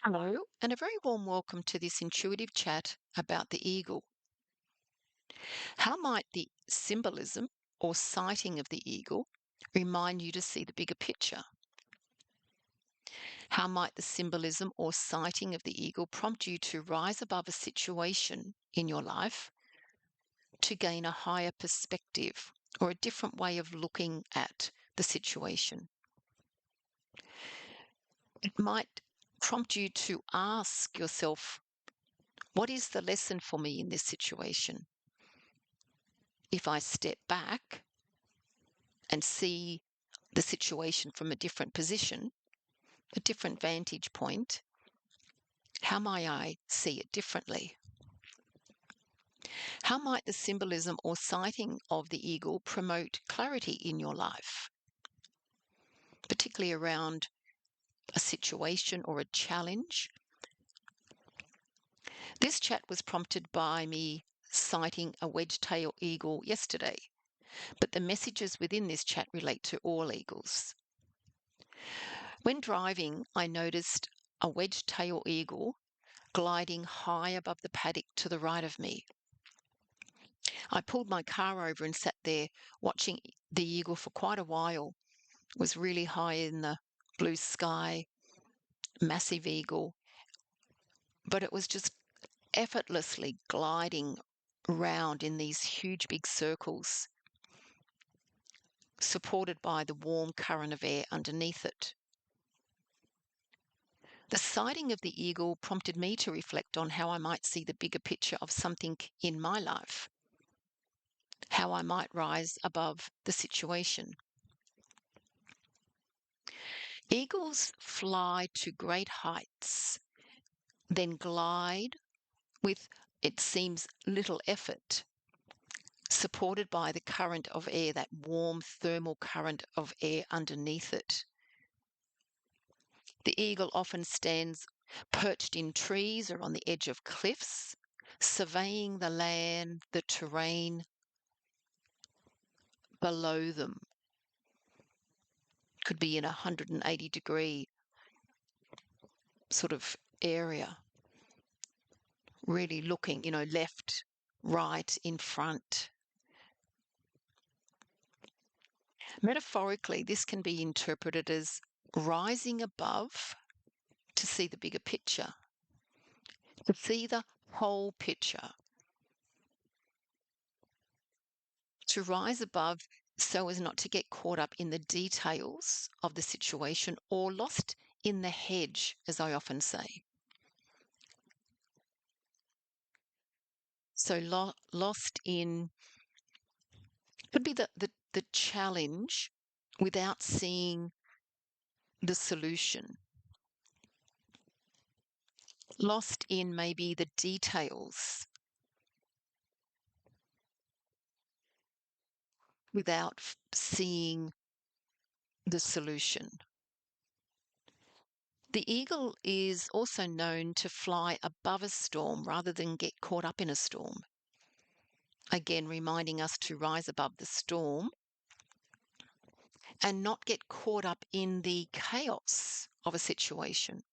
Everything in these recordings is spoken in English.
Hello, and a very warm welcome to this intuitive chat about the eagle. How might the symbolism or sighting of the eagle remind you to see the bigger picture? How might the symbolism or sighting of the eagle prompt you to rise above a situation in your life to gain a higher perspective or a different way of looking at the situation? It might prompt you to ask yourself, what is the lesson for me in this situation? If I step back and see the situation from a different position, a different vantage point, how might I see it differently? How might the symbolism or sighting of the eagle promote clarity in your life, particularly around a situation or a challenge? This chat was prompted by me sighting a wedge-tailed eagle yesterday, but the messages within this chat relate to all eagles. When driving, I noticed a wedge-tailed eagle gliding high above the paddock to the right of me. I pulled my car over and sat there watching the eagle for quite a while. It was really high in the blue sky, massive eagle, but it was just effortlessly gliding round in these huge big circles, supported by the warm current of air underneath it. The sighting of the eagle prompted me to reflect on how I might see the bigger picture of something in my life, how I might rise above the situation. Eagles fly to great heights, then glide with, it seems, little effort, supported by the current of air, that warm thermal current of air underneath it. The eagle often stands perched in trees or on the edge of cliffs, surveying the land, the terrain below them. Could be in a 180-degree sort of area, really looking, left, right, in front. Metaphorically, this can be interpreted as rising above to see the bigger picture, to see the whole picture, to rise above so as not to get caught up in the details of the situation or lost in the hedge, as I often say. So lost in, could be the challenge without seeing the solution. Lost in maybe the details without seeing the solution. The eagle is also known to fly above a storm rather than get caught up in a storm. Again, reminding us to rise above the storm and not get caught up in the chaos of a situation.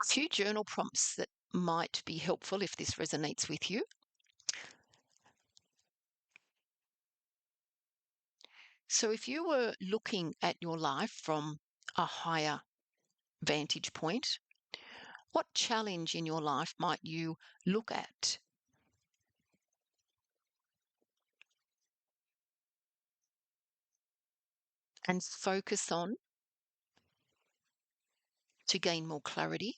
A few journal prompts that might be helpful if this resonates with you. So if you were looking at your life from a higher vantage point, what challenge in your life might you look at and focus on to gain more clarity?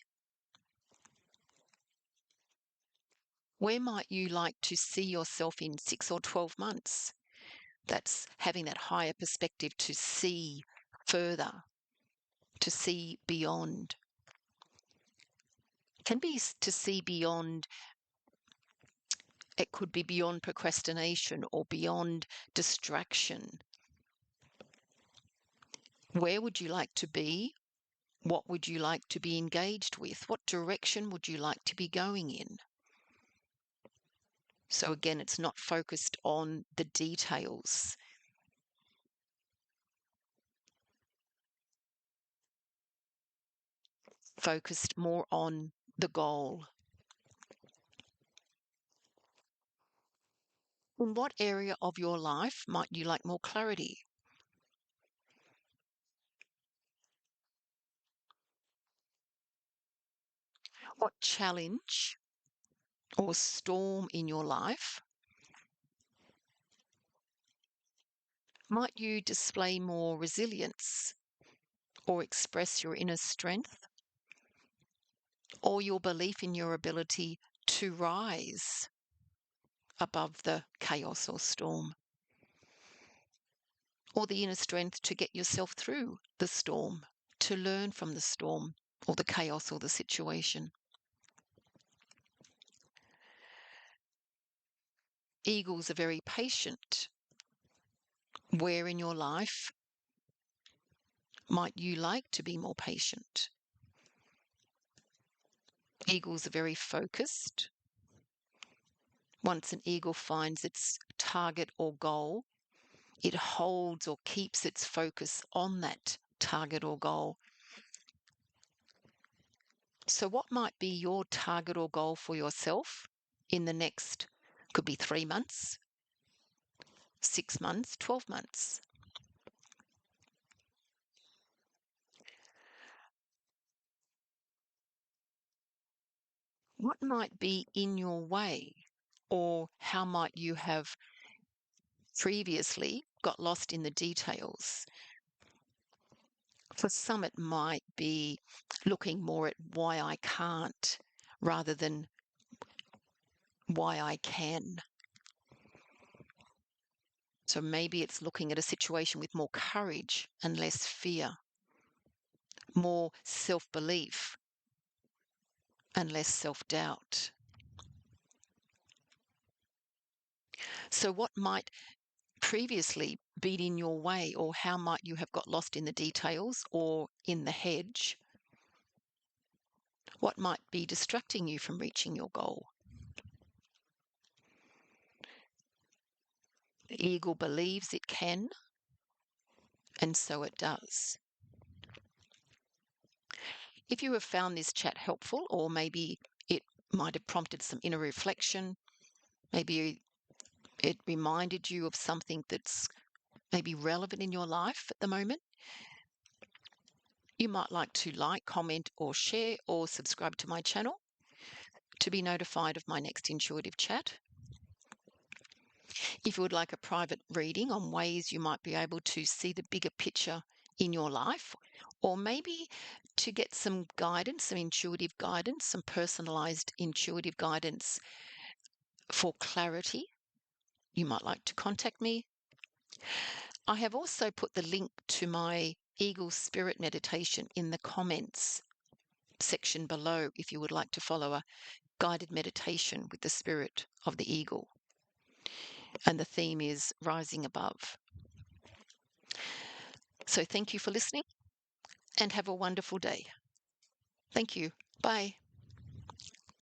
Where might you like to see yourself in 6 or 12 months? That's having that higher perspective to see further, to see beyond. It can be to see beyond, it could be beyond procrastination or beyond distraction. Where would you like to be? What would you like to be engaged with? What direction would you like to be going in? So again, it's not focused on the details. focused more on the goal. In what area of your life might you like more clarity? What challenge or storm in your life might you display more resilience or express your inner strength or your belief in your ability to rise above the chaos or storm, or the inner strength to get yourself through the storm, to learn from the storm or the chaos or the situation? Eagles are very patient. Where in your life might you like to be more patient? Eagles are very focused. Once an eagle finds its target or goal, it holds or keeps its focus on that target or goal. So what might be your target or goal for yourself in the next, could be 3 months, 6 months, 12 months? What might be in your way, or how might you have previously got lost in the details? For some, it might be looking more at why I can't rather than why I can. So maybe it's looking at a situation with more courage and less fear, more self-belief and less self-doubt. So what might previously been in your way, or how might you have got lost in the details or in the hedge? What might be distracting you from reaching your goal? The eagle believes it can, and so it does. If you have found this chat helpful, or maybe it might have prompted some inner reflection, maybe it reminded you of something that's maybe relevant in your life at the moment, you might like to like, comment, or share, or subscribe to my channel to be notified of my next intuitive chat. If you would like a private reading on ways you might be able to see the bigger picture in your life, or maybe to get some guidance, some intuitive guidance, some personalized intuitive guidance for clarity, you might like to contact me. I have also put the link to my Eagle Spirit meditation in the comments section below if you would like to follow a guided meditation with the spirit of the eagle. And the theme is rising above. So thank you for listening and have a wonderful day. Thank you. Bye.